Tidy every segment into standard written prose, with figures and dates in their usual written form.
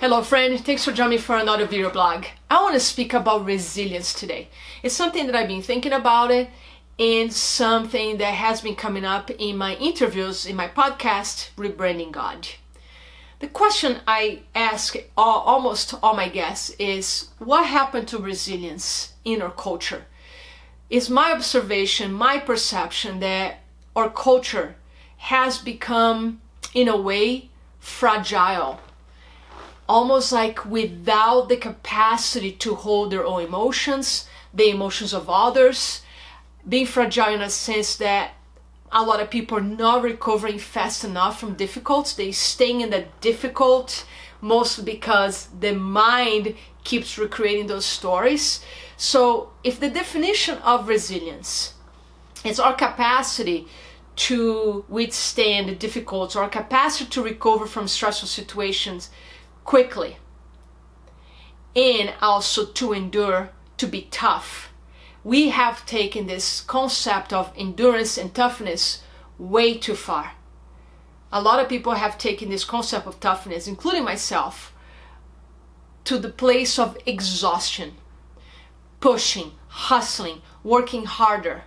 Hello friend, thanks for joining me for another video blog. I want to speak about resilience today. It's something that I've been thinking about it and something that has been coming up in my interviews, in my podcast, Rebranding God. The question I ask almost all my guests is, what happened to resilience in our culture? It's my observation, my perception that our culture has become, in a way, fragile. Almost like without the capacity to hold their own emotions, the emotions of others, being fragile in a sense that a lot of people are not recovering fast enough from difficult. They staying in that difficult, mostly because the mind keeps recreating those stories. So if the definition of resilience is our capacity to withstand difficulties, our capacity to recover from stressful situations quickly, and also to endure, to be tough. We have taken this concept of endurance and toughness way too far. A lot of people have taken this concept of toughness, including myself, to the place of exhaustion, pushing, hustling, working harder,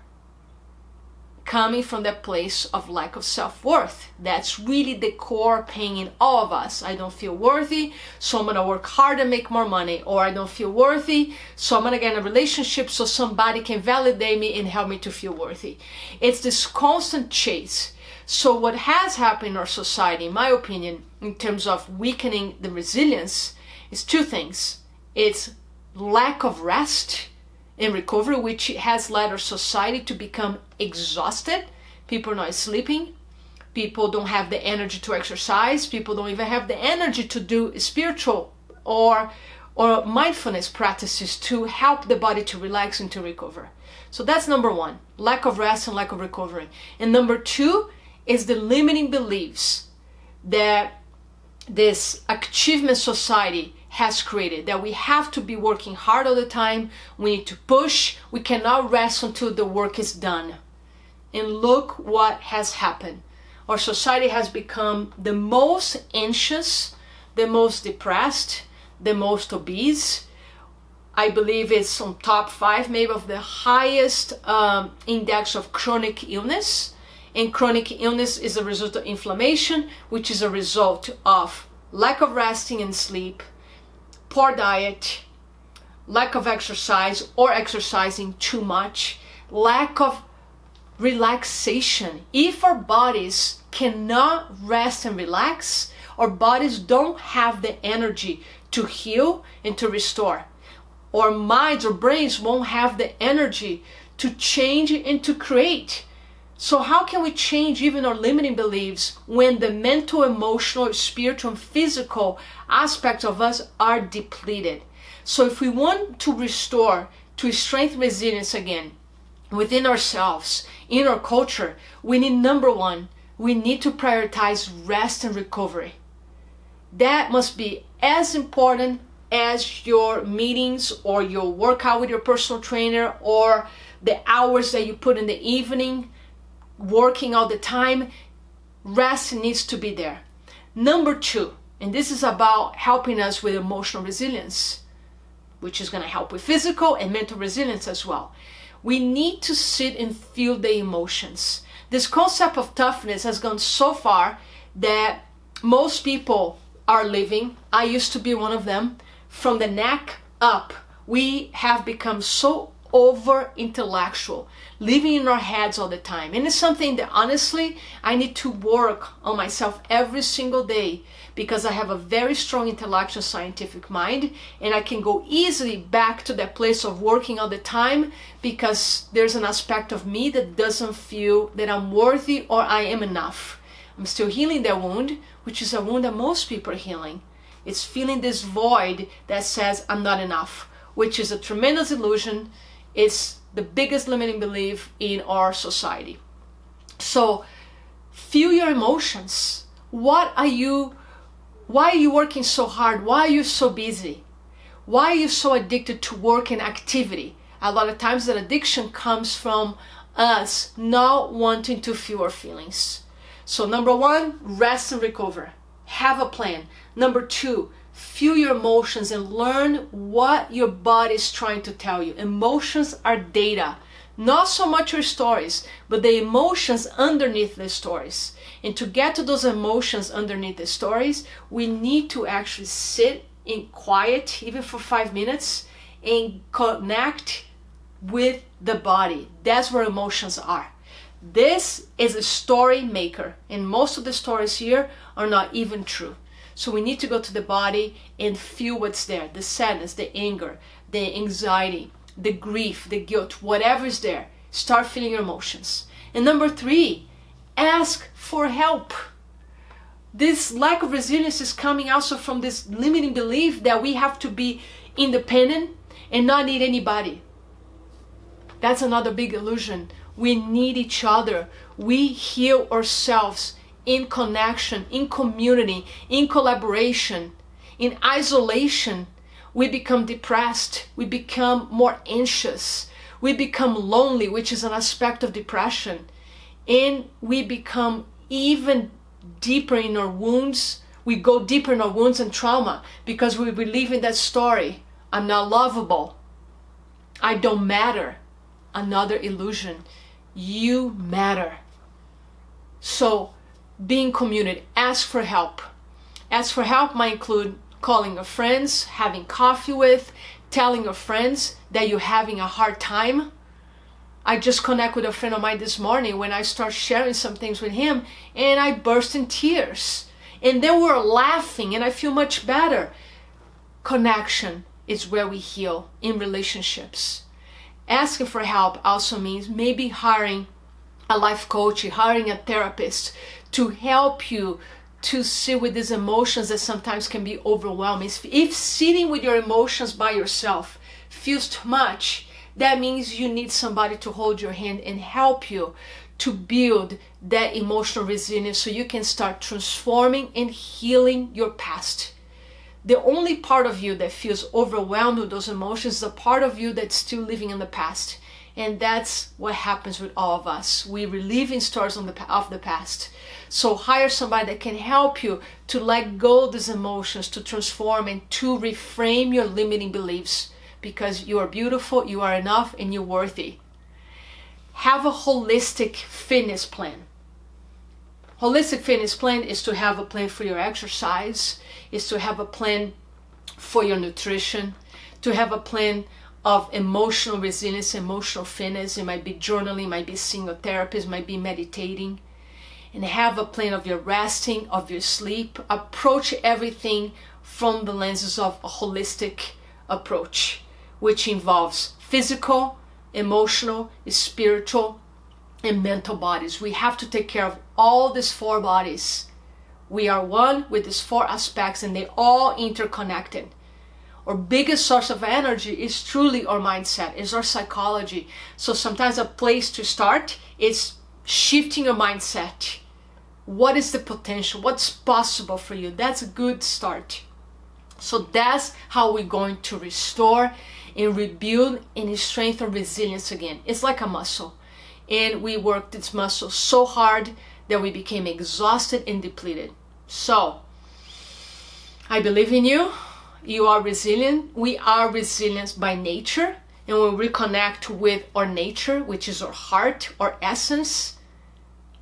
coming from that place of lack of self-worth. That's really the core pain in all of us. I don't feel worthy, so I'm gonna work hard and make more money. Or I don't feel worthy, so I'm gonna get in a relationship so somebody can validate me and help me to feel worthy. It's this constant chase. So what has happened in our society, in my opinion, in terms of weakening the resilience, is two things. It's lack of rest and recovery, which has led our society to become exhausted. People are not sleeping. People don't have the energy to exercise. People don't even have the energy to do spiritual or mindfulness practices to help the body to relax and to recover. So that's number one, lack of rest and lack of recovery. And number two is the limiting beliefs that this achievement society has created, that we have to be working hard all the time, we need to push, we cannot rest until the work is done. And look what has happened. Our society has become the most anxious, the most depressed, the most obese. I believe it's on top 5 maybe of the highest index of chronic illness. And chronic illness is a result of inflammation, which is a result of lack of resting and sleep, poor diet, lack of exercise or exercising too much, lack of relaxation. If our bodies cannot rest and relax, our bodies don't have the energy to heal and to restore. Our minds or brains won't have the energy to change and to create. So how can we change even our limiting beliefs when the mental, emotional, spiritual, and physical aspects of us are depleted? So if we want to restore, to strengthen resilience again within ourselves, in our culture, we need, number one, we need to prioritize rest and recovery. That must be as important as your meetings or your workout with your personal trainer or the hours that you put in the evening working all the time. Rest needs to be there. Number two, and this is about helping us with emotional resilience, which is going to help with physical and mental resilience as well. We need to sit and feel the emotions. This concept of toughness has gone so far that most people are living, I used to be one of them, from the neck up. We have become so over intellectual, living in our heads all the time. And it's something that honestly I need to work on myself every single day, because I have a very strong intellectual scientific mind, and I can go easily back to that place of working all the time because there's an aspect of me that doesn't feel that I'm worthy or I am enough. I'm still healing that wound, which is a wound that most people are healing. It's feeling this void that says I'm not enough, which is a tremendous illusion. It's the biggest limiting belief in our society. So feel your emotions. Why are you working so hard? Why are you so busy? Why are you so addicted to work and activity? A lot of times that addiction comes from us not wanting to feel our feelings. So number one, rest and recover. Have a plan. Number two, feel your emotions and learn what your body is trying to tell you. Emotions are data, not so much your stories, but the emotions underneath the stories. And to get to those emotions underneath the stories, we need to actually sit in quiet, even for 5 minutes, and connect with the body. That's where emotions are. This is a story maker, and most of the stories here are not even true. So we need to go to the body and feel what's there, the sadness, the anger, the anxiety, the grief, the guilt, whatever is there. Start feeling your emotions. And number 3, ask for help. This lack of resilience is coming also from this limiting belief that we have to be independent and not need anybody. That's another big illusion. We need each other. We heal ourselves in connection, in community, in collaboration. In isolation, we become depressed. We become more anxious. We become lonely, which is an aspect of depression. And we become even deeper in our wounds. We go deeper in our wounds and trauma because we believe in that story. I'm not lovable. I don't matter. Another illusion. You matter. So being community, ask for help. Ask for help might include calling your friends, having coffee with, telling your friends that you're having a hard time. I just connect with a friend of mine this morning when I start sharing some things with him, and I burst in tears. And then we're laughing and I feel much better. Connection is where we heal in relationships. Asking for help also means maybe hiring a life coach, hiring a therapist to help you to sit with these emotions that sometimes can be overwhelming. If sitting with your emotions by yourself feels too much, that means you need somebody to hold your hand and help you to build that emotional resilience so you can start transforming and healing your past. The only part of you that feels overwhelmed with those emotions is the part of you that's still living in the past. And that's what happens with all of us. We relive in stories of the past. So hire somebody that can help you to let go of these emotions, to transform and to reframe your limiting beliefs, because you are beautiful, you are enough, and you're worthy. Have a holistic fitness plan. Holistic fitness plan is to have a plan for your exercise, is to have a plan for your nutrition, to have a plan of emotional resilience, emotional fitness. It might be journaling, it might be seeing a therapist, it might be meditating. And have a plan of your resting, of your sleep. Approach everything from the lenses of a holistic approach, which involves physical, emotional, spiritual, and mental bodies. We have to take care of all these 4 bodies. We are one with these 4 aspects, and they all interconnected. Our biggest source of energy is truly our mindset, is our psychology. So sometimes a place to start is shifting your mindset. What is the potential? What's possible for you? That's a good start. So that's how we're going to restore and rebuild and strengthen resilience again. It's like a muscle. And we worked this muscle so hard that we became exhausted and depleted. So I believe in you. You are resilient. We are resilient by nature. And when we reconnect with our nature, which is our heart, our essence,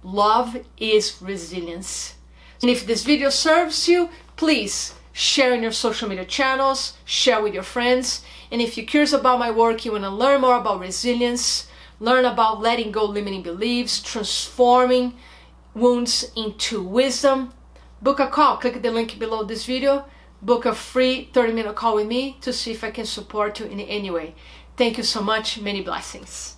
love is resilience. And if this video serves you, please share in your social media channels, share with your friends. And if you're curious about my work, you want to learn more about resilience, learn about letting go limiting beliefs, transforming wounds into wisdom, book a call. Click the link below this video. Book a free 30-minute call with me to see if I can support you in any way. Thank you so much. Many blessings.